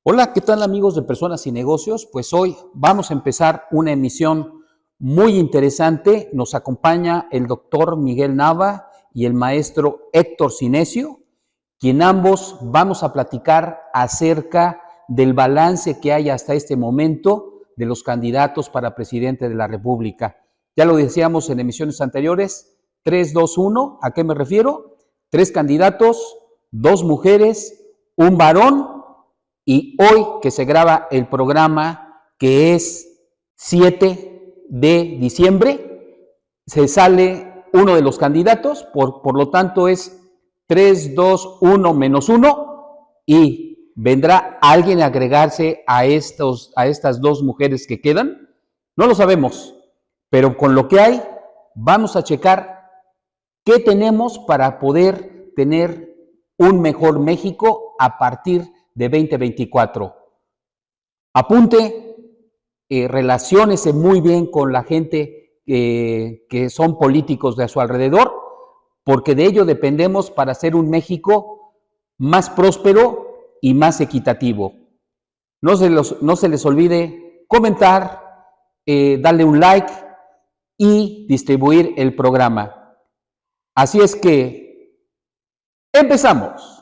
Hola, ¿qué tal amigos de Personas y Negocios? Pues hoy vamos a empezar una emisión muy interesante. Nos acompaña el doctor Miguel Nava y el maestro Héctor Cinesio, quien ambos vamos a platicar acerca del balance que hay hasta este momento de los candidatos para presidente de la República. Ya lo decíamos en emisiones anteriores, 3, 2, 1, ¿a qué me refiero? 3 candidatos, 2 mujeres, un varón. Y hoy que se graba el programa, que es 7 de diciembre, se sale uno de los candidatos, por lo tanto es 3, 2, 1 menos 1 y vendrá alguien a agregarse a estas 2 mujeres que quedan. No lo sabemos, pero con lo que hay, vamos a checar qué tenemos para poder tener un mejor México a partir de 2024. Apunte, relaciónese muy bien con la gente que son políticos de a su alrededor, porque de ello dependemos para hacer un México más próspero y más equitativo. No se les olvide comentar, darle un like y distribuir el programa. Así es que empezamos.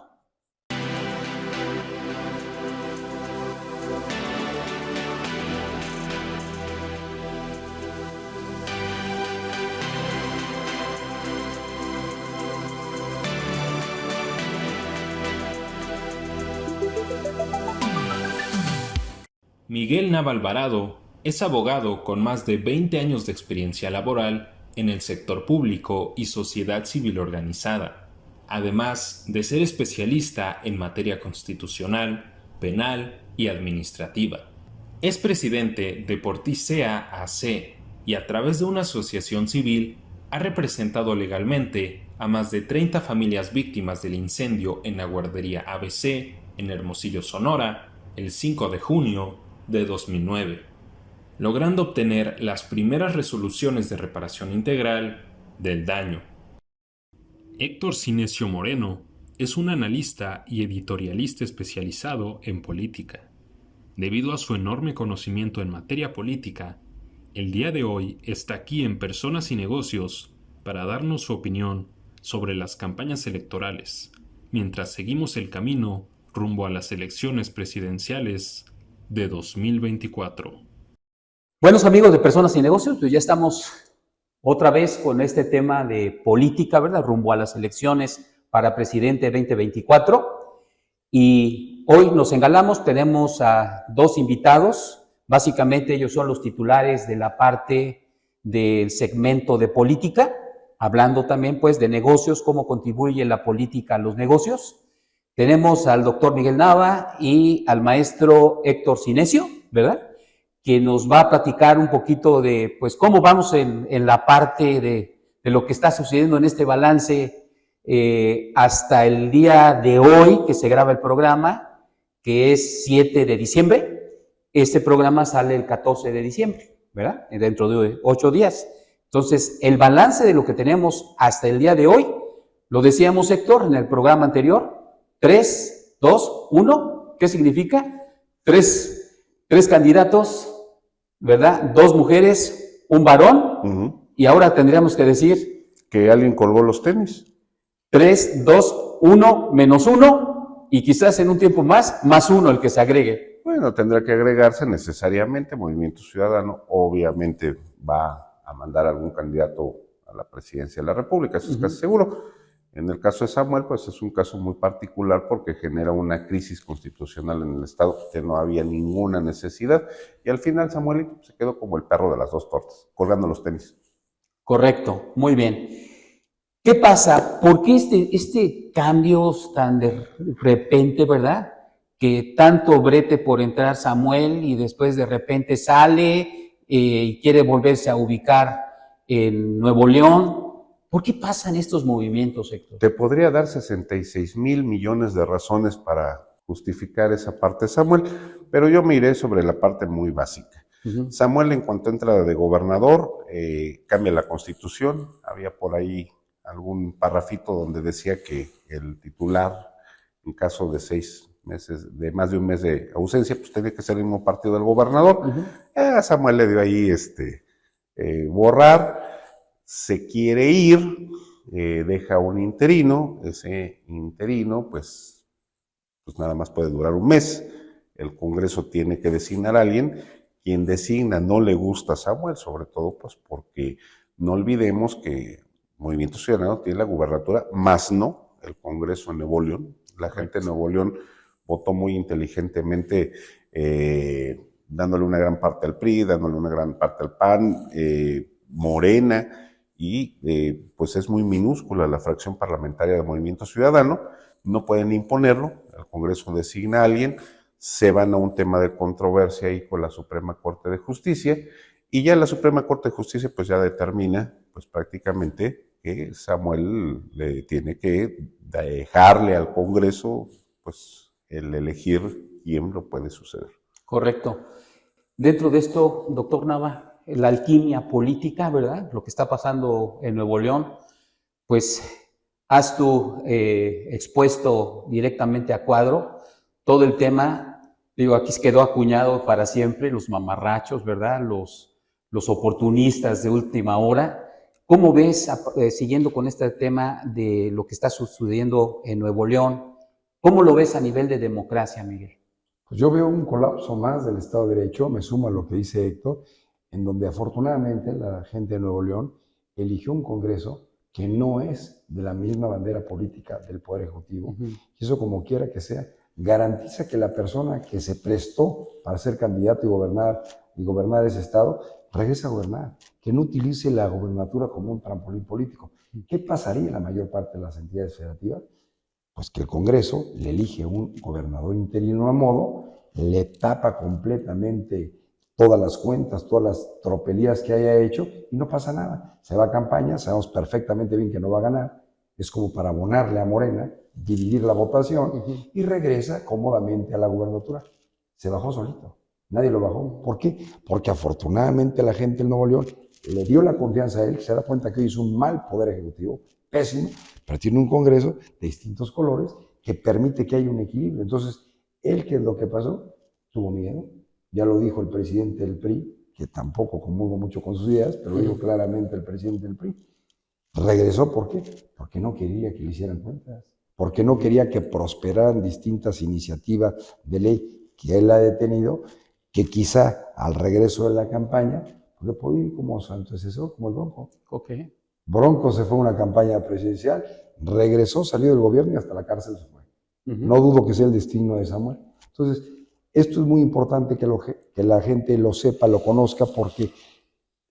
Miguel Nava Alvarado es abogado con más de 20 años de experiencia laboral en el sector público y sociedad civil organizada, además de ser especialista en materia constitucional, penal y administrativa. Es presidente de Portisea AC y a través de una asociación civil ha representado legalmente a más de 30 familias víctimas del incendio en la guardería ABC en Hermosillo, Sonora, el 5 de junio de 2009, logrando obtener las primeras resoluciones de reparación integral del daño. Héctor Cinesio Moreno es un analista y editorialista especializado en política. Debido a su enorme conocimiento en materia política, el día de hoy está aquí en Personas y Negocios para darnos su opinión sobre las campañas electorales, mientras seguimos el camino rumbo a las elecciones presidenciales de 2024. Buenos amigos de Personas y Negocios, pues ya estamos otra vez con este tema de política, ¿verdad? Rumbo a las elecciones para presidente 2024. Y hoy nos engalamos, tenemos a 2 invitados. Básicamente ellos son los titulares de la parte del segmento de política, hablando también pues de negocios, cómo contribuye la política a los negocios. Tenemos al doctor Miguel Nava y al maestro Héctor Cinesio, ¿verdad? Que nos va a platicar un poquito de, pues, cómo vamos en la parte de lo que está sucediendo en este balance hasta el día de hoy, que se graba el programa, que es 7 de diciembre. Este programa sale el 14 de diciembre, ¿verdad? Dentro de 8 días. Entonces, el balance de lo que tenemos hasta el día de hoy, lo decíamos, Héctor, en el programa anterior, 3, 2, 1, ¿qué significa? 3 candidatos, ¿verdad? 2 mujeres, un varón, y ahora tendríamos que decir que alguien colgó los tenis. 3, 2, 1 menos 1, y quizás en un tiempo más 1 el que se agregue. Bueno, tendrá que agregarse necesariamente. Movimiento Ciudadano obviamente va a mandar algún candidato a la presidencia de la República, eso es casi seguro. En el caso de Samuel, pues es un caso muy particular porque genera una crisis constitucional en el Estado que no había ninguna necesidad. Y al final Samuelito se quedó como el perro de las 2 tortas, colgando los tenis. Correcto, muy bien. ¿Qué pasa? ¿Por qué este cambio tan de repente, verdad? Que tanto brete por entrar Samuel y después de repente sale y quiere volverse a ubicar en Nuevo León. ¿Por qué pasan estos movimientos, Héctor? Te podría dar 66,000 millones de razones para justificar esa parte de Samuel, pero yo me iré sobre la parte muy básica. Samuel, en cuanto entra de gobernador, cambia la Constitución. Había por ahí algún parrafito donde decía que el titular, en caso de 6 de más de un mes de ausencia, pues tiene que ser el mismo partido del gobernador. Samuel le dio ahí borrar, se quiere ir, deja un interino, ese interino pues nada más puede durar un mes, el Congreso tiene que designar a alguien, quien designa no le gusta a Samuel, sobre todo pues porque no olvidemos que Movimiento Ciudadano tiene la gubernatura, más no el Congreso en Nuevo León. La gente de Nuevo León votó muy inteligentemente, dándole una gran parte al PRI, dándole una gran parte al PAN, Morena, y pues es muy minúscula la fracción parlamentaria de Movimiento Ciudadano, no pueden imponerlo, el Congreso designa a alguien, se van a un tema de controversia ahí con la Suprema Corte de Justicia, y ya la Suprema Corte de Justicia pues ya determina pues prácticamente que Samuel le tiene que dejarle al Congreso pues el elegir quién lo puede suceder. Correcto. Dentro de esto, doctor Nava, la alquimia política, ¿verdad? Lo que está pasando en Nuevo León, pues has tú expuesto directamente a cuadro todo el tema. Digo, aquí se quedó acuñado para siempre, los mamarrachos, ¿verdad? Los oportunistas de última hora. ¿Cómo ves, siguiendo con este tema de lo que está sucediendo en Nuevo León, cómo lo ves a nivel de democracia, Miguel? Pues yo veo un colapso más del Estado de Derecho, me sumo a lo que dice Héctor, en donde afortunadamente la gente de Nuevo León eligió un Congreso que no es de la misma bandera política del Poder Ejecutivo, y eso como quiera que sea, garantiza que la persona que se prestó para ser candidato y gobernar ese Estado, regrese a gobernar, que no utilice la gobernatura como un trampolín político. ¿Qué pasaría en la mayor parte de las entidades federativas? Pues que el Congreso le elige un gobernador interino a modo, le tapa completamente todas las cuentas, todas las tropelías que haya hecho y no pasa nada. Se va a campaña, sabemos perfectamente bien que no va a ganar, es como para abonarle a Morena, dividir la votación y regresa cómodamente a la gubernatura. Se bajó solito, nadie lo bajó. ¿Por qué? Porque afortunadamente la gente del Nuevo León le dio la confianza a él, se da cuenta que hoy es un mal poder ejecutivo, pésimo, pero tiene un Congreso de distintos colores que permite que haya un equilibrio. Entonces, él, ¿qué es lo que pasó? Tuvo miedo. Ya lo dijo el presidente del PRI, que tampoco comulgo mucho con sus ideas, pero lo dijo claramente el presidente del PRI. Regresó, ¿por qué? Porque no quería que le hicieran cuentas, porque no quería que prosperaran distintas iniciativas de ley que él ha detenido, que quizá al regreso de la campaña, pues le puede ir como su antecesor, como el Bronco. Okay. Bronco se fue a una campaña presidencial, regresó, salió del gobierno y hasta la cárcel se fue. No dudo que sea el destino de Samuel. Entonces, esto es muy importante que la gente lo sepa, lo conozca, porque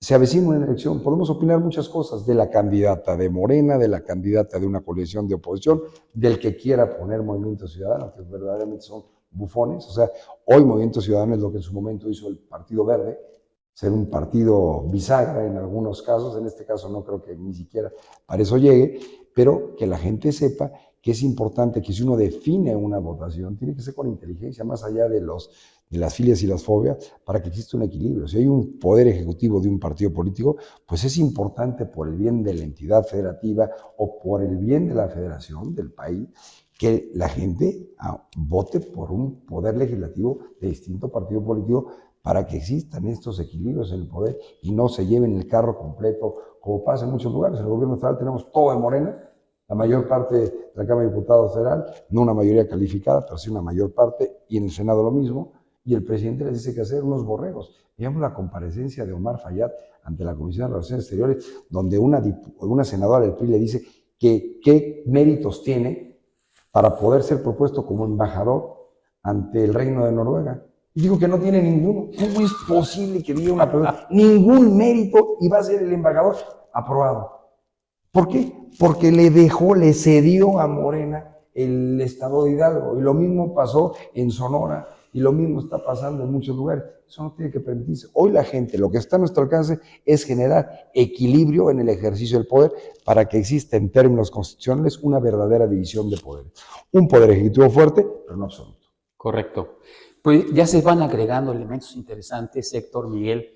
se avecina una elección. Podemos opinar muchas cosas de la candidata de Morena, de la candidata de una coalición de oposición, del que quiera poner Movimiento Ciudadano, que verdaderamente son bufones. O sea, hoy Movimiento Ciudadano es lo que en su momento hizo el Partido Verde, ser un partido bisagra en algunos casos, en este caso no creo que ni siquiera para eso llegue, pero que la gente sepa que es importante que si uno define una votación, tiene que ser con inteligencia, más allá de las filias y las fobias, para que exista un equilibrio. Si hay un poder ejecutivo de un partido político, pues es importante por el bien de la entidad federativa o por el bien de la federación, del país, que la gente vote por un poder legislativo de distinto partido político, para que existan estos equilibrios en el poder y no se lleven el carro completo, como pasa en muchos lugares. En el gobierno federal tenemos todo en Morena, la mayor parte de la Cámara de Diputados federal, no una mayoría calificada, pero sí una mayor parte, y en el Senado lo mismo, y el presidente les dice que hacer unos borregos. Veamos la comparecencia de Omar Fayad ante la Comisión de Relaciones Exteriores, donde una senadora del PRI le dice que qué méritos tiene para poder ser propuesto como embajador ante el Reino de Noruega. Y digo que no tiene ninguno. ¿Cómo es posible que diga una persona ningún mérito y va a ser el embajador aprobado? ¿Por qué? Porque le cedió a Morena el estado de Hidalgo. Y lo mismo pasó en Sonora y lo mismo está pasando en muchos lugares. Eso no tiene que permitirse. Hoy la gente, lo que está a nuestro alcance es generar equilibrio en el ejercicio del poder para que exista en términos constitucionales una verdadera división de poderes. Un poder ejecutivo fuerte, pero no absoluto. Correcto. Pues ya se van agregando elementos interesantes, Héctor, Miguel,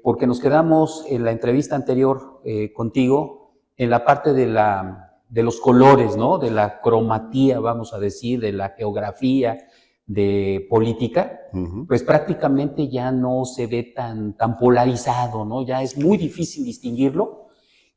porque nos quedamos en la entrevista anterior contigo en la parte de de los colores, ¿no? De la cromatía, vamos a decir, de la geografía, de política, pues prácticamente ya no se ve tan polarizado, ¿no? Ya es muy difícil distinguirlo.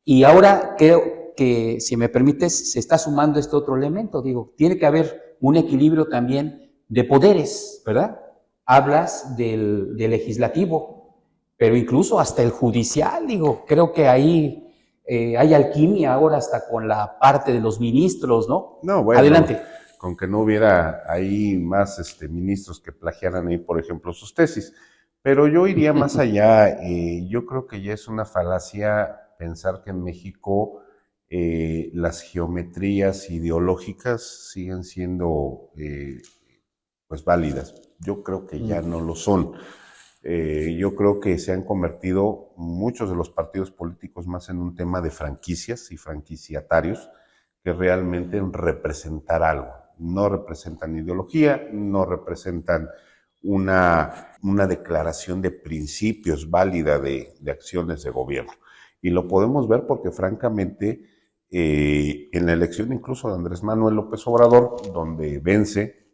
Y ahora creo que, si me permites, se está sumando este otro elemento. Digo, tiene que haber un equilibrio también de poderes, ¿verdad? Hablas del legislativo, pero incluso hasta el judicial, digo, creo que ahí hay alquimia ahora hasta con la parte de los ministros, ¿no? No, bueno. Adelante. Con que no hubiera ahí más ministros que plagiaran ahí, por ejemplo, sus tesis. Pero yo iría más allá. Yo creo que ya es una falacia pensar que en México las geometrías ideológicas siguen siendo pues válidas. Yo creo que ya no lo son. Yo creo que se han convertido muchos de los partidos políticos más en un tema de franquicias y franquiciatarios que realmente en representar algo. No representan ideología, no representan una declaración de principios válida de acciones de gobierno. Y lo podemos ver porque francamente en la elección incluso de Andrés Manuel López Obrador, donde vence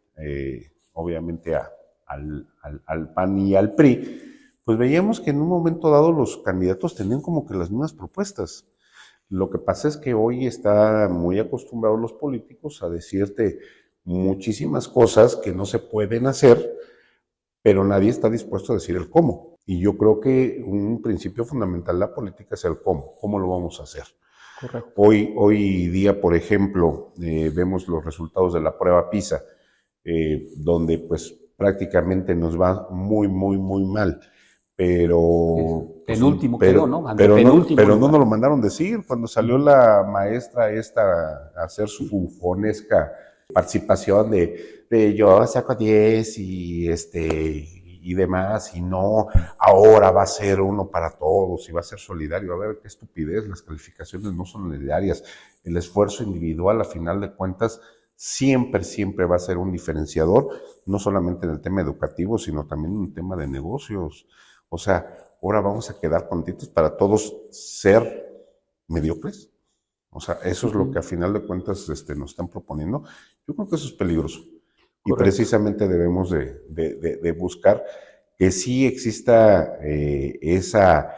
obviamente al PAN y al PRI, pues veíamos que en un momento dado los candidatos tenían como que las mismas propuestas. Lo que pasa es que hoy están muy acostumbrados los políticos a decirte muchísimas cosas que no se pueden hacer, pero nadie está dispuesto a decir el cómo. Y yo creo que un principio fundamental de la política es el cómo lo vamos a hacer. Correcto. Hoy día, por ejemplo, vemos los resultados de la prueba PISA, donde pues prácticamente nos va muy mal. Pero penúltimo pues, quedó, ¿no? Pero no nos lo mandaron decir. Cuando salió la maestra esta a hacer su bufonesca participación de yo saco 10 y demás, y no, ahora va a ser uno para todos y va a ser solidario. A ver, qué estupidez, las calificaciones no son solidarias. El esfuerzo individual, a final de cuentas, siempre va a ser un diferenciador, no solamente en el tema educativo, sino también en un tema de negocios. O sea, ahora vamos a quedar contentos para todos ser mediocres. O sea, eso es lo que a final de cuentas nos están proponiendo. Yo creo que eso es peligroso. Correcto. Y precisamente debemos de buscar que sí exista esa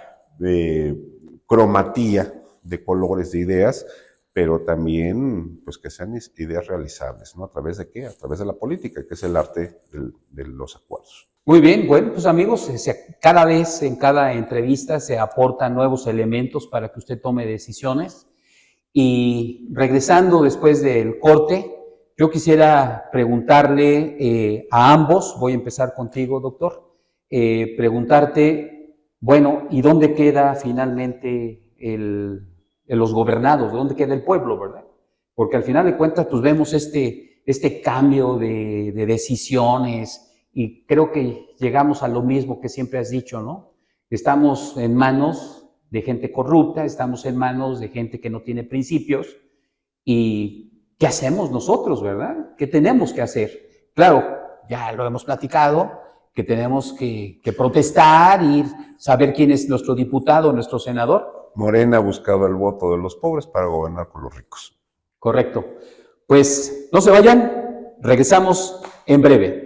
cromatía de colores, de ideas, pero también pues que sean ideas realizables, ¿no? ¿A través de qué? A través de la política, que es el arte de los acuerdos. Muy bien, bueno, pues amigos, cada vez en cada entrevista se aportan nuevos elementos para que usted tome decisiones. Y regresando después del corte, yo quisiera preguntarle a ambos, voy a empezar contigo, doctor, preguntarte, bueno, ¿y dónde queda finalmente los gobernados? ¿Dónde queda el pueblo, verdad? Porque al final de cuentas, pues vemos este cambio de decisiones y creo que llegamos a lo mismo que siempre has dicho, ¿no? Estamos en manos de gente corrupta, estamos en manos de gente que no tiene principios. ¿Y qué hacemos nosotros, verdad? ¿Qué tenemos que hacer? Claro, ya lo hemos platicado, que tenemos que protestar y saber quién es nuestro diputado, nuestro senador. Morena ha buscado el voto de los pobres para gobernar con los ricos. Correcto. Pues no se vayan, regresamos en breve.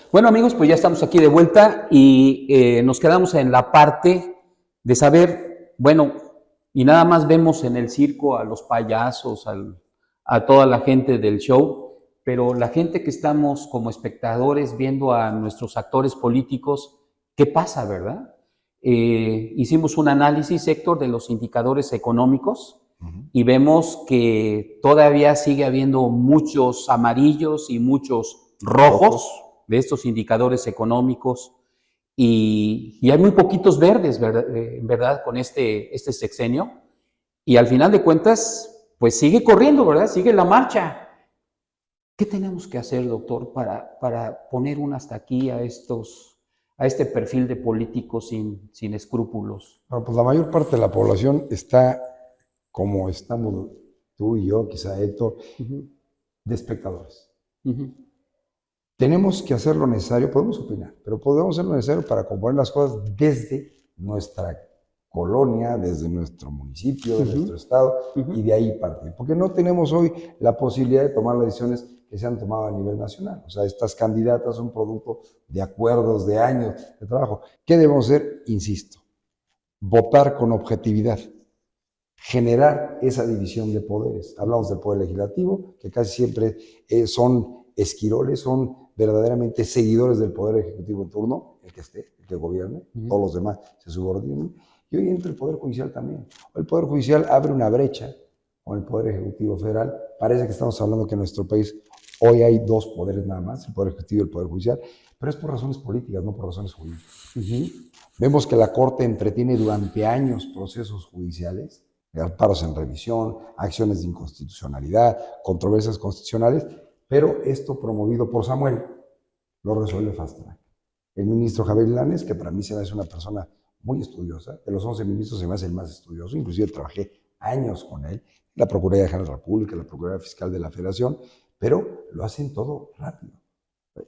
Bueno amigos, pues ya estamos aquí de vuelta y nos quedamos en la parte de saber, bueno, y nada más vemos en el circo a los payasos, a toda la gente del show, pero la gente que estamos como espectadores viendo a nuestros actores políticos, ¿qué pasa, verdad? hicimos un análisis, Héctor, de los indicadores económicos y vemos que todavía sigue habiendo muchos amarillos y muchos rojos de estos indicadores económicos y hay muy poquitos verdes, en verdad, con este sexenio. Y al final de cuentas, pues sigue corriendo, ¿verdad? Sigue la marcha. ¿Qué tenemos que hacer, doctor, para poner un hasta aquí a este perfil de políticos sin escrúpulos? Bueno, pues la mayor parte de la población está, como estamos tú y yo, quizá Héctor, de espectadores. Tenemos que hacer lo necesario, podemos opinar, pero podemos hacer lo necesario para componer las cosas desde nuestra colonia, desde nuestro municipio, de nuestro estado, y de ahí partir. Porque no tenemos hoy la posibilidad de tomar las decisiones que se han tomado a nivel nacional. O sea, estas candidatas son producto de acuerdos de años de trabajo. ¿Qué debemos hacer? Insisto, votar con objetividad, generar esa división de poderes. Hablamos del poder legislativo, que casi siempre son esquiroles, son verdaderamente seguidores del poder ejecutivo en turno, el que esté, el que gobierne, todos los demás se subordinan. Y hoy entra el Poder Judicial también. El Poder Judicial abre una brecha con el Poder Ejecutivo Federal. Parece que estamos hablando que en nuestro país hoy hay dos poderes nada más, el Poder Ejecutivo y el Poder Judicial, pero es por razones políticas, no por razones jurídicas. Vemos que la Corte entretiene durante años procesos judiciales, amparos en revisión, acciones de inconstitucionalidad, controversias constitucionales, pero esto promovido por Samuel lo resuelve fast track. El ministro Javier Lanes, que para mí se me hace una persona muy estudiosa, de los 11 ministros se me hace el más estudioso, inclusive trabajé años con él, la Procuraduría General de la República, la Procuraduría Fiscal de la Federación, pero lo hacen todo rápido,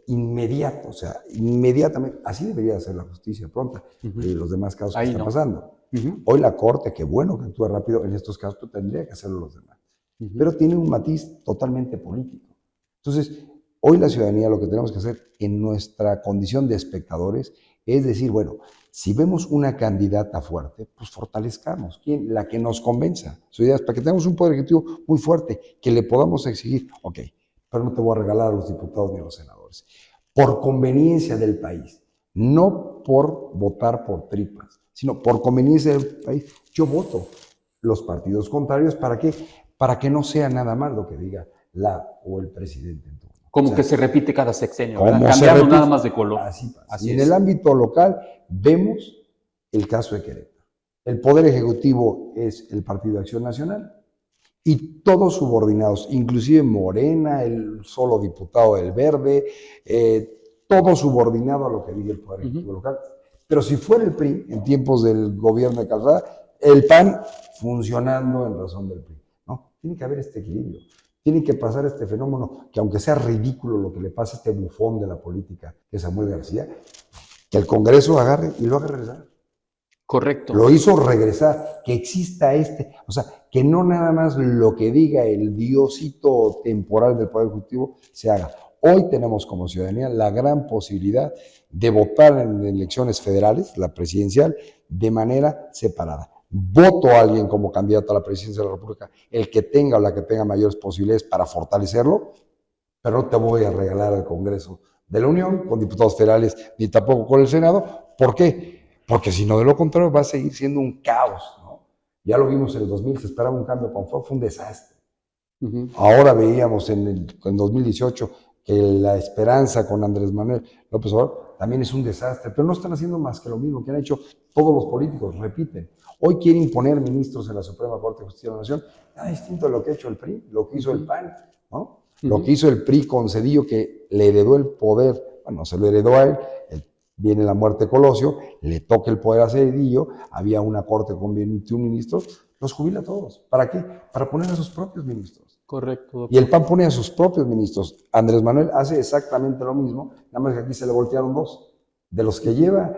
inmediato, o sea, inmediatamente, así debería ser la justicia pronta, y los demás casos que están pasando. Hoy la Corte, qué bueno que actúa rápido en estos casos, pero tendría que hacerlo los demás, pero tiene un matiz totalmente político. Entonces, hoy la ciudadanía lo que tenemos que hacer en nuestra condición de espectadores es decir, bueno, si vemos una candidata fuerte, pues fortalezcamos. ¿Quién? La que nos convenza. Su idea es para que tengamos un poder ejecutivo muy fuerte, que le podamos exigir, ok, pero no te voy a regalar a los diputados ni a los senadores. Por conveniencia del país, no por votar por tripas, sino por conveniencia del país. Yo voto los partidos contrarios, ¿para qué? Para que no sea nada más lo que diga la o el presidente en turno. Como que se repite cada sexenio, cambiando nada más de color. Así en el ámbito local vemos el caso de Querétaro. El Poder Ejecutivo es el Partido de Acción Nacional y todos subordinados, inclusive Morena, el solo diputado del Verde, todo subordinado a lo que diga el Poder Ejecutivo local. Pero si fuera el PRI, en tiempos del gobierno de Calzada, el PAN funcionando en razón del PRI. No, tiene que haber este equilibrio. Tiene que pasar este fenómeno, que aunque sea ridículo lo que le pasa a este bufón de la política, que es Samuel García, que el Congreso agarre y lo haga regresar. Correcto. Lo hizo regresar, que exista o sea, que no nada más lo que diga el diosito temporal del Poder Ejecutivo se haga. Hoy tenemos como ciudadanía la gran posibilidad de votar en elecciones federales, la presidencial, de manera separada. Voto a alguien como candidato a la presidencia de la República, el que tenga o la que tenga mayores posibilidades para fortalecerlo, pero no te voy a regalar al Congreso de la Unión con diputados federales ni tampoco con el Senado. ¿Por qué? Porque si no, de lo contrario va a seguir siendo un caos, ¿no? Ya lo vimos en el 2000, se esperaba un cambio con Fox, fue un desastre. Ahora veíamos en 2018 que la esperanza con Andrés Manuel López Obrador también es un desastre, pero no están haciendo más que lo mismo que han hecho todos los políticos, repiten. Hoy quieren poner ministros en la Suprema Corte de Justicia de la Nación, nada distinto a lo que ha hecho el PRI, lo que hizo el PAN, ¿no? Lo que hizo el PRI con Cedillo, que le heredó el poder, bueno, se lo heredó a él, viene la muerte de Colosio, le toca el poder a Cedillo, había una corte con 21 ministros, los jubila a todos. ¿Para qué? Para poner a sus propios ministros. Correcto. Y el PAN pone a sus propios ministros. Andrés Manuel hace exactamente lo mismo, nada más que aquí se le voltearon dos. De los que lleva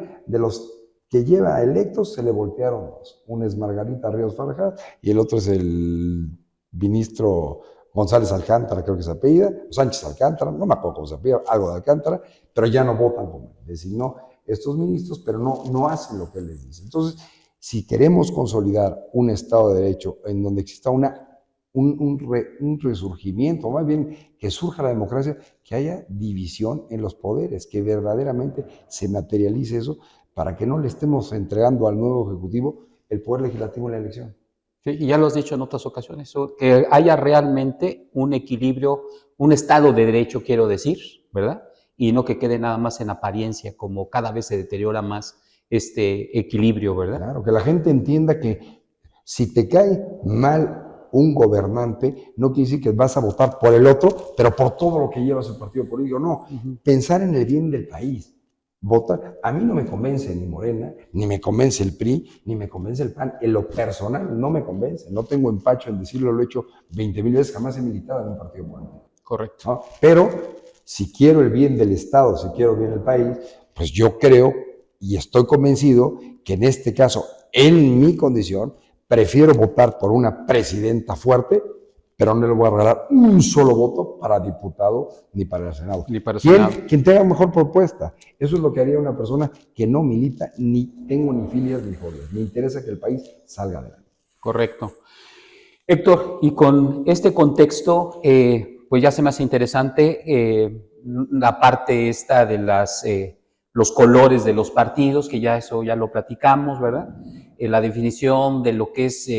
electos, se le voltearon dos. Uno es Margarita Ríos Farjat y el otro es el ministro González Alcántara, creo que se apellida, Sánchez Alcántara, no me acuerdo cómo se apellida, algo de Alcántara, pero ya no votan como él. Designó estos ministros, pero no hacen lo que él les dice. Entonces, si queremos consolidar un Estado de Derecho en donde exista un resurgimiento, más bien que surja la democracia, que haya división en los poderes, que verdaderamente se materialice eso, para que no le estemos entregando al nuevo Ejecutivo el poder legislativo en la elección. Sí, y ya lo has dicho en otras ocasiones, que haya realmente un equilibrio, un Estado de Derecho, quiero decir, ¿verdad? Y no que quede nada más en apariencia, como cada vez se deteriora más este equilibrio, ¿verdad? Claro, que la gente entienda que si te cae mal un gobernante, no quiere decir que vas a votar por el otro, pero por todo lo que lleva su partido político. No, pensar en el bien del país. Votar, a mí no me convence ni Morena, ni me convence el PRI, ni me convence el PAN. En lo personal no me convence, no tengo empacho en decirlo, lo he hecho 20,000 veces, jamás he militado en un partido político. Correcto. ¿No? Pero si quiero el bien del Estado, si quiero el bien del país, pues yo creo y estoy convencido que en este caso, en mi condición, prefiero votar por una presidenta fuerte, pero no le voy a regalar un solo voto para diputado ni para el Senado. Ni para el Senado. Quien tenga mejor propuesta. Eso es lo que haría una persona que no milita, ni tengo ni filias ni fobias. Me interesa que el país salga adelante. Correcto. Héctor, y con este contexto, pues ya se me hace interesante la parte esta de los colores de los partidos, que ya eso ya lo platicamos, ¿verdad? La definición de lo que es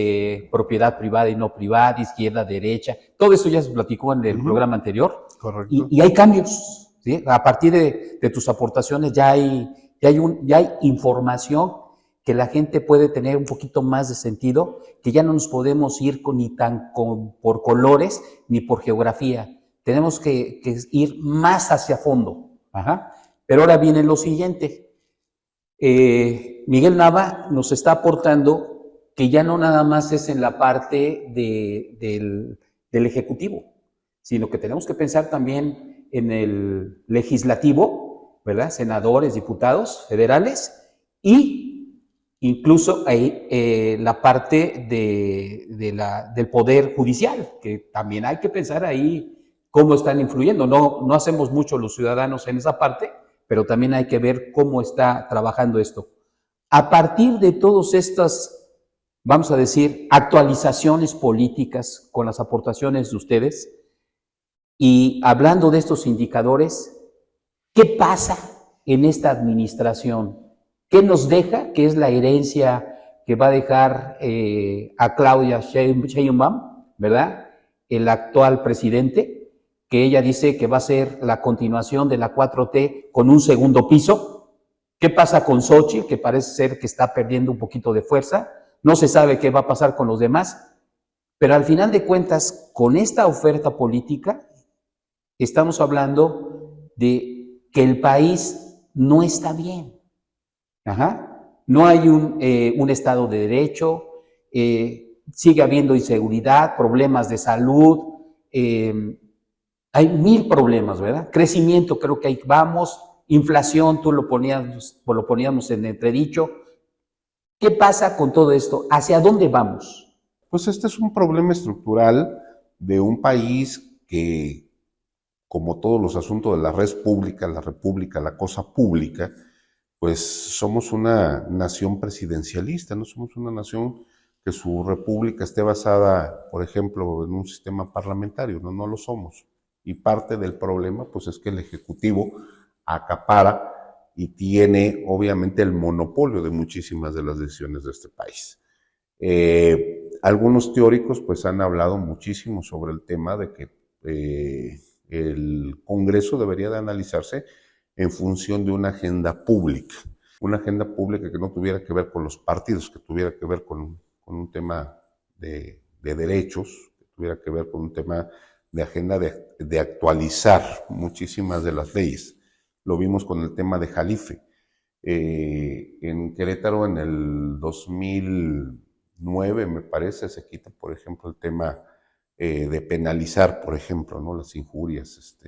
propiedad privada y no privada, izquierda, derecha, todo eso ya se platicó en el programa anterior. Correcto. Y hay cambios, ¿sí? A partir de tus aportaciones ya hay información que la gente puede tener un poquito más de sentido, que ya no nos podemos ir por colores ni por geografía. Tenemos que ir más hacia fondo. Ajá. Pero ahora viene lo siguiente. Miguel Nava nos está aportando que ya no nada más es en la parte del Ejecutivo, sino que tenemos que pensar también en el legislativo, ¿verdad? Senadores, diputados federales y incluso ahí la parte del Poder Judicial, que también hay que pensar ahí cómo están influyendo. No hacemos mucho los ciudadanos en esa parte, pero también hay que ver cómo está trabajando esto. A partir de todas estas, vamos a decir, actualizaciones políticas con las aportaciones de ustedes, y hablando de estos indicadores, ¿qué pasa en esta administración? ¿Qué nos deja? ¿Qué es la herencia que va a dejar a Claudia Sheinbaum, ¿verdad? El actual presidente, que ella dice que va a ser la continuación de la 4T con un segundo piso. ¿Qué pasa con Xochitl, que parece ser que está perdiendo un poquito de fuerza? No se sabe qué va a pasar con los demás, pero al final de cuentas, con esta oferta política, estamos hablando de que el país no está bien. Ajá. No hay un Estado de Derecho, sigue habiendo inseguridad, problemas de salud, hay 1000 problemas, ¿verdad? Crecimiento, creo que ahí vamos, inflación, tú lo poníamos en entredicho. ¿Qué pasa con todo esto? ¿Hacia dónde vamos? Pues este es un problema estructural de un país que, como todos los asuntos de la res pública, la república, la cosa pública, pues somos una nación presidencialista, no somos una nación que su república esté basada, por ejemplo, en un sistema parlamentario, no lo somos. Y parte del problema, pues, es que el Ejecutivo acapara y tiene, obviamente, el monopolio de muchísimas de las decisiones de este país. Algunos teóricos, pues, han hablado muchísimo sobre el tema de que el Congreso debería de analizarse en función de una agenda pública que no tuviera que ver con los partidos, que tuviera que ver con un tema de derechos, que tuviera que ver con un tema de agenda de actualizar muchísimas de las leyes. Lo vimos con el tema de Jalife. En Querétaro, en el 2009, me parece, se quita, por ejemplo, el tema de penalizar, por ejemplo, ¿no? Las injurias,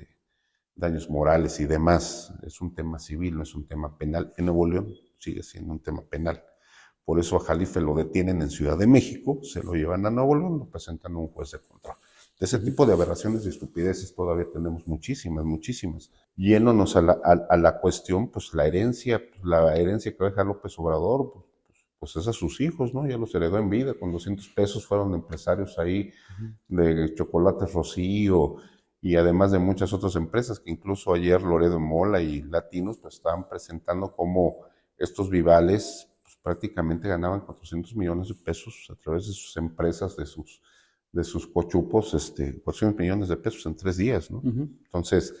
daños morales y demás. Es un tema civil, no es un tema penal. En Nuevo León sigue siendo un tema penal. Por eso a Jalife lo detienen en Ciudad de México, se lo llevan a Nuevo León, lo presentan a un juez de control. De ese tipo de aberraciones y estupideces todavía tenemos muchísimas. Yéndonos a la cuestión, pues la herencia que va a dejar López Obrador, pues es a sus hijos, ¿no? Ya los heredó en vida, con 200 pesos fueron empresarios ahí de Chocolates Rocío, y además de muchas otras empresas que incluso ayer Loredo Mola y Latinos pues estaban presentando cómo estos vivales pues, prácticamente ganaban 400 millones de pesos a través de sus empresas, de sus cochupos, 400 millones de pesos en 3 días, ¿no? Entonces,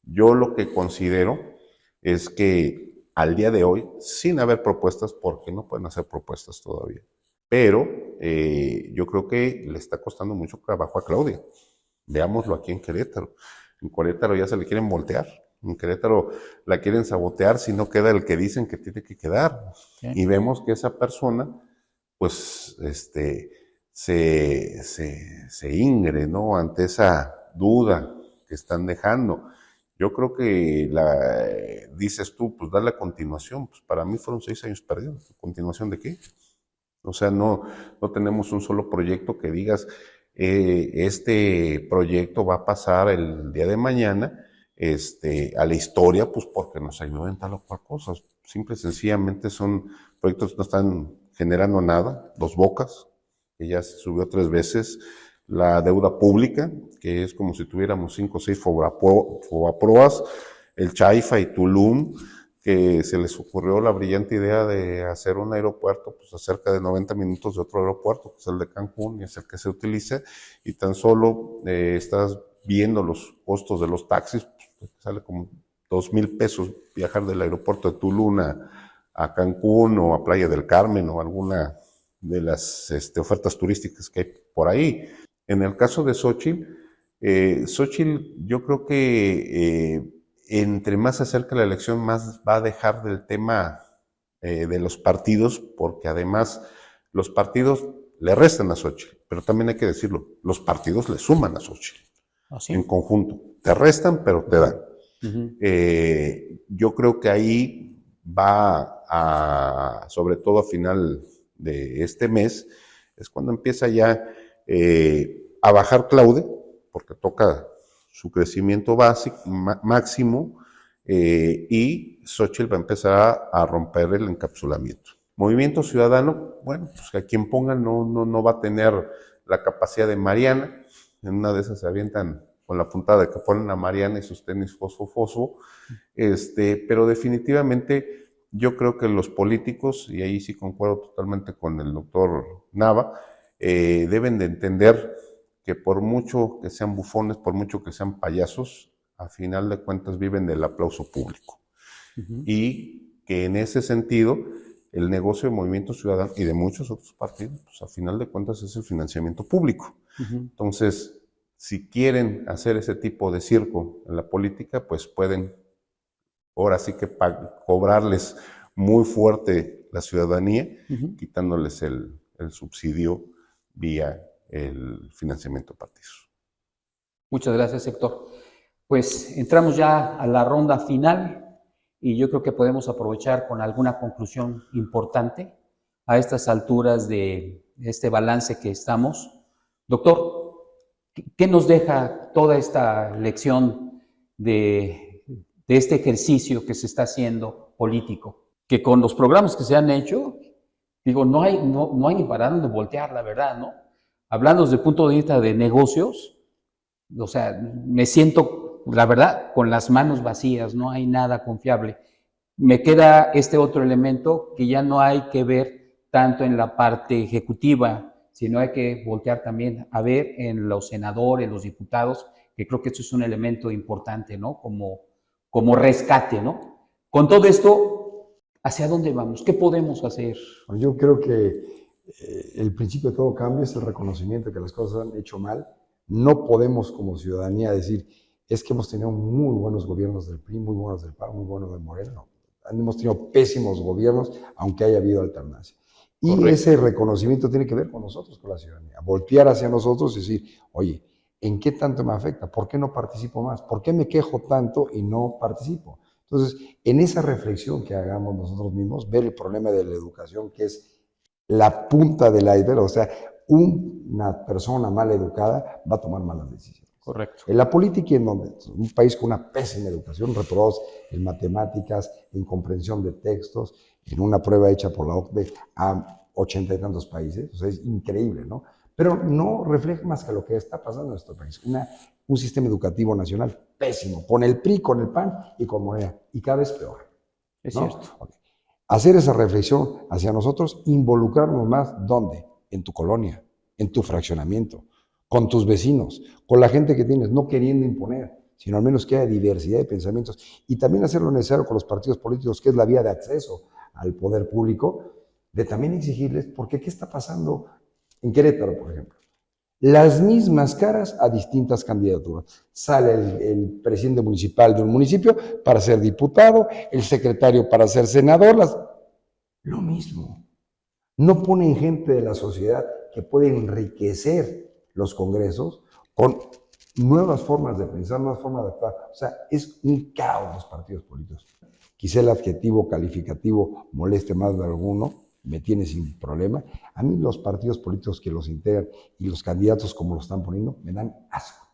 yo lo que considero es que al día de hoy, sin haber propuestas, porque no pueden hacer propuestas todavía, pero yo creo que le está costando mucho trabajo a Claudia. Veámoslo aquí en Querétaro. En Querétaro ya se le quieren voltear. En Querétaro la quieren sabotear si no queda el que dicen que tiene que quedar. Okay. Y vemos que esa persona, pues, se ingre, ¿no? Ante esa duda que están dejando. Yo creo que dices tú, pues darle continuación. Pues para mí fueron 6 años perdidos. ¿Continuación de qué? O sea, no tenemos un solo proyecto que digas, este proyecto va a pasar el día de mañana a la historia, pues porque nos ayudó en tal o cual cosa. Simple y sencillamente son proyectos que no están generando nada. Dos Bocas, que ya se subió 3 veces. La deuda pública, que es como si tuviéramos 5 o 6 Fobaproas. El Chaifa y Tulum, que se les ocurrió la brillante idea de hacer un aeropuerto pues a cerca de 90 minutos de otro aeropuerto, que es el de Cancún, y es el que se utiliza, y tan solo estás viendo los costos de los taxis, pues, sale como 2,000 pesos viajar del aeropuerto de Tulum a Cancún o a Playa del Carmen o alguna de las ofertas turísticas que hay por ahí. En el caso de Xóchitl, yo creo que entre más se acerca la elección, más va a dejar del tema de los partidos, porque además los partidos le restan a Xóchitl, pero también hay que decirlo, los partidos le suman a Xóchitl. ¿Ah, sí? En conjunto. Te restan, pero te dan. Yo creo que ahí va sobre todo a final de este mes, es cuando empieza ya a bajar Claudia, porque toca su crecimiento básico, máximo, y Xóchitl va a empezar a romper el encapsulamiento. Movimiento Ciudadano, bueno, pues a quien pongan no va a tener la capacidad de Mariana. En una de esas se avientan con la puntada de que ponen a Mariana y sus tenis fosfo, pero definitivamente yo creo que los políticos, y ahí sí concuerdo totalmente con el doctor Nava, deben de entender que por mucho que sean bufones, por mucho que sean payasos, a final de cuentas viven del aplauso público. Y que en ese sentido, el negocio de Movimiento Ciudadano y de muchos otros partidos, pues a final de cuentas es el financiamiento público. Entonces, si quieren hacer ese tipo de circo en la política, pues pueden ahora sí que cobrarles muy fuerte la ciudadanía, quitándoles el subsidio vía el financiamiento de partidos. Muchas gracias, Héctor. Pues entramos ya a la ronda final y yo creo que podemos aprovechar con alguna conclusión importante a estas alturas de este balance que estamos. Doctor, ¿qué nos deja toda esta lección de este ejercicio que se está haciendo político? Que con los programas que se han hecho, digo, no hay ni para dónde voltear, la verdad, ¿no? Hablando desde el punto de vista de negocios, o sea, me siento, la verdad, con las manos vacías, no hay nada confiable. Me queda este otro elemento que ya no hay que ver tanto en la parte ejecutiva, sino hay que voltear también a ver en los senadores, los diputados, que creo que esto es un elemento importante, ¿no? Como rescate, ¿no? Con todo esto, ¿hacia dónde vamos? ¿Qué podemos hacer? Yo creo que el principio de todo cambio es el reconocimiento de que las cosas han hecho mal. No podemos como ciudadanía decir, es que hemos tenido muy buenos gobiernos del PRI, muy buenos del PAN, muy buenos del Moreno. No. Hemos tenido pésimos gobiernos, aunque haya habido alternancia. Y correcto, ese reconocimiento tiene que ver con nosotros, con la ciudadanía. Voltear hacia nosotros y decir, oye, ¿en qué tanto me afecta? ¿Por qué no participo más? ¿Por qué me quejo tanto y no participo? Entonces, en esa reflexión que hagamos nosotros mismos, ver el problema de la educación, que es la punta del iceberg, o sea, una persona mal educada va a tomar malas decisiones. Correcto. En la política, en donde un país con una pésima educación, reprobados en matemáticas, en comprensión de textos, en una prueba hecha por la OCDE a 80 y tantos países, o sea, es increíble, ¿no? Pero no refleja más que lo que está pasando en nuestro país. Un sistema educativo nacional pésimo, con el PRI, con el PAN y con Morena, y cada vez peor. Es ¿no? cierto. Okay. hacer esa reflexión hacia nosotros, involucrarnos más, ¿dónde? En tu colonia, en tu fraccionamiento, con tus vecinos, con la gente que tienes, no queriendo imponer, sino al menos que haya diversidad de pensamientos, y también hacer lo necesario con los partidos políticos, que es la vía de acceso al poder público, de también exigirles, porque ¿qué está pasando en Querétaro, por ejemplo? Las mismas caras a distintas candidaturas. Sale el presidente municipal de un municipio para ser diputado, el secretario para ser senador, lo mismo. No ponen gente de la sociedad que puede enriquecer los congresos con nuevas formas de pensar, nuevas formas de actuar. O sea, es un caos los partidos políticos. Quizá el adjetivo calificativo moleste más de alguno, me tiene sin problema. A mí los partidos políticos que los integran y los candidatos como lo están poniendo me dan asco.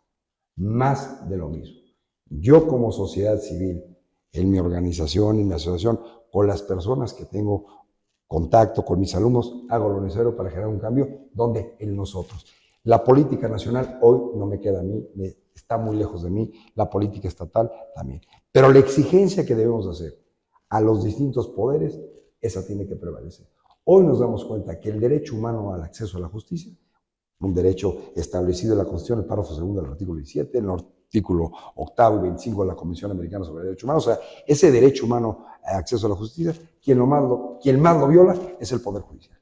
Más de lo mismo. Yo como sociedad civil, en mi organización, en mi asociación, con las personas que tengo contacto, con mis alumnos, hago lo necesario para generar un cambio. ¿Dónde? En nosotros. La política nacional hoy no me queda a mí, está muy lejos de mí, la política estatal también. Pero la exigencia que debemos hacer a los distintos poderes, esa tiene que prevalecer. Hoy nos damos cuenta que el derecho humano al acceso a la justicia, un derecho establecido en la Constitución, el párrafo segundo del artículo 17, en el artículo 8 y 25 de la Convención Americana sobre Derechos Humanos, o sea, ese derecho humano al acceso a la justicia, quien más lo viola es el Poder Judicial.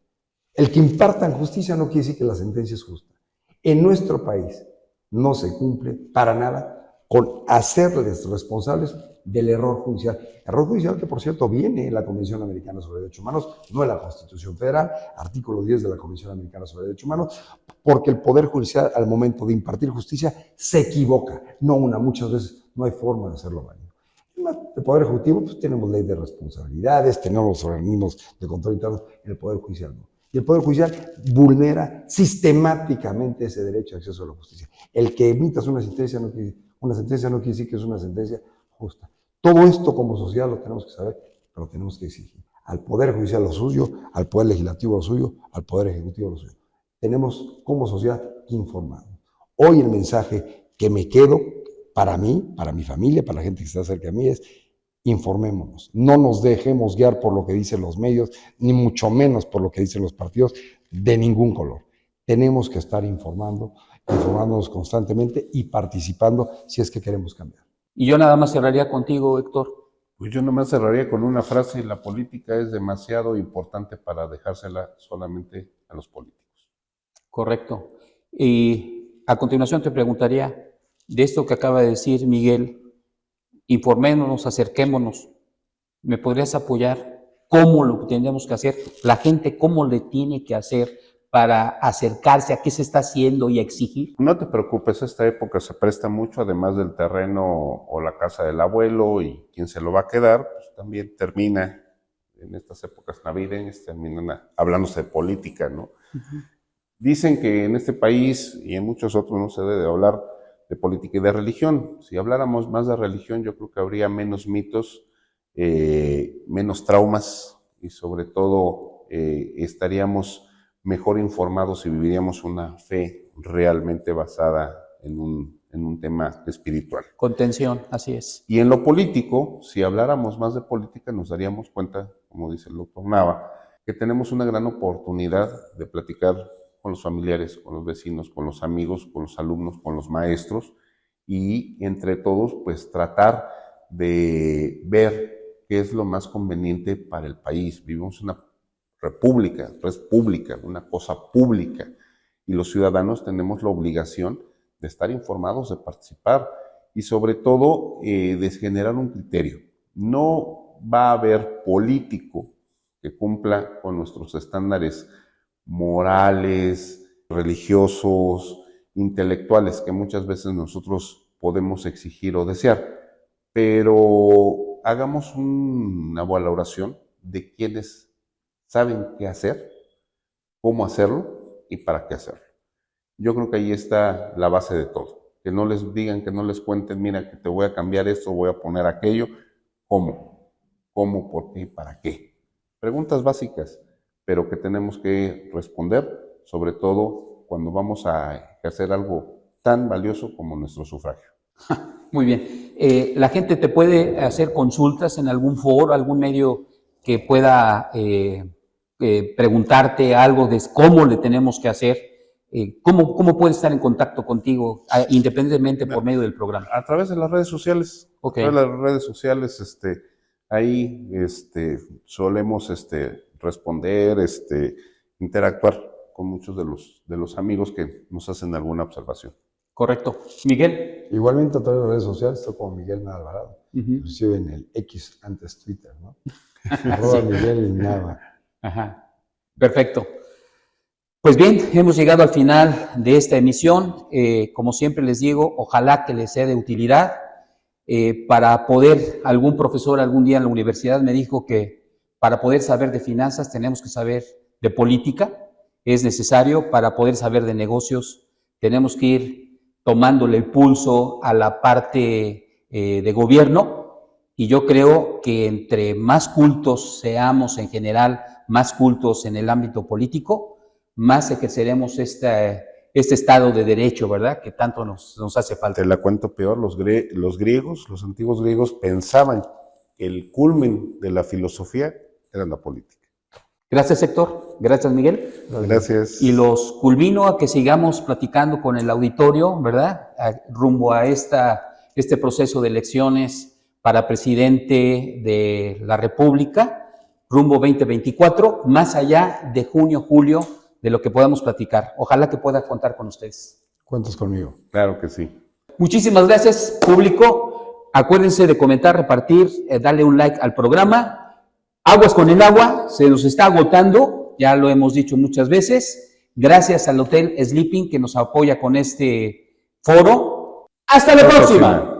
El que imparta justicia no quiere decir que la sentencia es justa. En nuestro país no se cumple para nada con hacerles responsables del error judicial. Error judicial que, por cierto, viene en la Convención Americana sobre Derechos Humanos, no en la Constitución Federal, artículo 10 de la Convención Americana sobre Derechos Humanos, porque el Poder Judicial, al momento de impartir justicia, se equivoca. No una, muchas veces no hay forma de hacerlo válido. El Poder Ejecutivo, pues tenemos ley de responsabilidades, tenemos los organismos de control interno, en el Poder Judicial no. Y el Poder Judicial vulnera sistemáticamente ese derecho de acceso a la justicia. El que emitas una sentencia no quiere decir que es una sentencia justa. Todo esto como sociedad lo tenemos que saber, pero tenemos que exigir. Al Poder Judicial lo suyo, al Poder Legislativo lo suyo, al Poder Ejecutivo lo suyo. Tenemos como sociedad que informarnos. Hoy el mensaje que me quedo para mí, para mi familia, para la gente que está cerca de mí es: informémonos, no nos dejemos guiar por lo que dicen los medios, ni mucho menos por lo que dicen los partidos de ningún color. Tenemos que estar informándonos constantemente y participando si es que queremos cambiar. Y yo nada más cerraría contigo, Héctor. Pues yo nomás cerraría con una frase: la política es demasiado importante para dejársela solamente a los políticos. Correcto. Y a continuación te preguntaría, de esto que acaba de decir Miguel, informémonos, acerquémonos. ¿Me podrías apoyar? ¿Cómo lo tendríamos que hacer? La gente, ¿cómo le tiene que hacer para acercarse a qué se está haciendo y a exigir? No te preocupes, esta época se presta mucho, además del terreno o la casa del abuelo y quien se lo va a quedar, pues también termina en estas épocas navideñas, terminan hablándose de política, ¿no? Uh-huh. Dicen que en este país y en muchos otros no se debe hablar de política y de religión. Si habláramos más de religión, yo creo que habría menos mitos, menos traumas y sobre todo estaríamos mejor informados y viviríamos una fe realmente basada en un tema espiritual. Contención, así es. Y en lo político, si habláramos más de política, nos daríamos cuenta, como dice el doctor Nava, que tenemos una gran oportunidad de platicar con los familiares, con los vecinos, con los amigos, con los alumnos, con los maestros, y entre todos, pues tratar de ver qué es lo más conveniente para el país. Vivimos una república, red pública, una cosa pública, y los ciudadanos tenemos la obligación de estar informados, de participar, y sobre todo de generar un criterio. No va a haber político que cumpla con nuestros estándares morales, religiosos, intelectuales, que muchas veces nosotros podemos exigir o desear, pero hagamos una valoración de quienes saben qué hacer, cómo hacerlo y para qué hacerlo. Yo creo que ahí está la base de todo. Que no les digan, que no les cuenten, mira, que te voy a cambiar esto, voy a poner aquello. ¿Cómo? ¿Cómo, por qué y para qué? Preguntas básicas, pero que tenemos que responder, sobre todo cuando vamos a ejercer algo tan valioso como nuestro sufragio. Muy bien. ¿La gente te puede hacer consultas en algún foro, algún medio que pueda preguntarte algo de cómo le tenemos que hacer, ¿cómo puede estar en contacto contigo, independientemente por medio del programa? A través de las redes sociales. Ok. A través de las redes sociales, ahí solemos responder, interactuar con muchos de los amigos que nos hacen alguna observación. Correcto. Miguel. Igualmente a través de las redes sociales, estoy como Miguel Nava Alvarado. Ujú. Inclusive en el X, antes Twitter, ¿no? Arroba Miguel Nava. Ajá. Perfecto. Pues bien, hemos llegado al final de esta emisión. Como siempre les digo, ojalá que les sea de utilidad. Para poder, algún profesor algún día en la universidad me dijo que para poder saber de finanzas tenemos que saber de política. Es necesario para poder saber de negocios. Tenemos que ir tomándole el pulso a la parte de gobierno, y yo creo que entre más cultos seamos en general, más cultos en el ámbito político, más ejerceremos este Estado de Derecho, ¿verdad?, que tanto nos hace falta. Te la cuento peor, los griegos, los antiguos griegos pensaban que el culmen de la filosofía era la política. Gracias, Héctor. Gracias, Miguel. Gracias. Y los culmino a que sigamos platicando con el auditorio, ¿verdad?, rumbo a este proceso de elecciones para presidente de la República, rumbo 2024, más allá de junio, julio, de lo que podamos platicar. Ojalá que pueda contar con ustedes. Cuentas conmigo. Claro que sí. Muchísimas gracias, público. Acuérdense de comentar, repartir, darle un like al programa. Aguas con el agua, se nos está agotando, ya lo hemos dicho muchas veces. Gracias al Hotel Sleeping que nos apoya con este foro. ¡Hasta la próxima!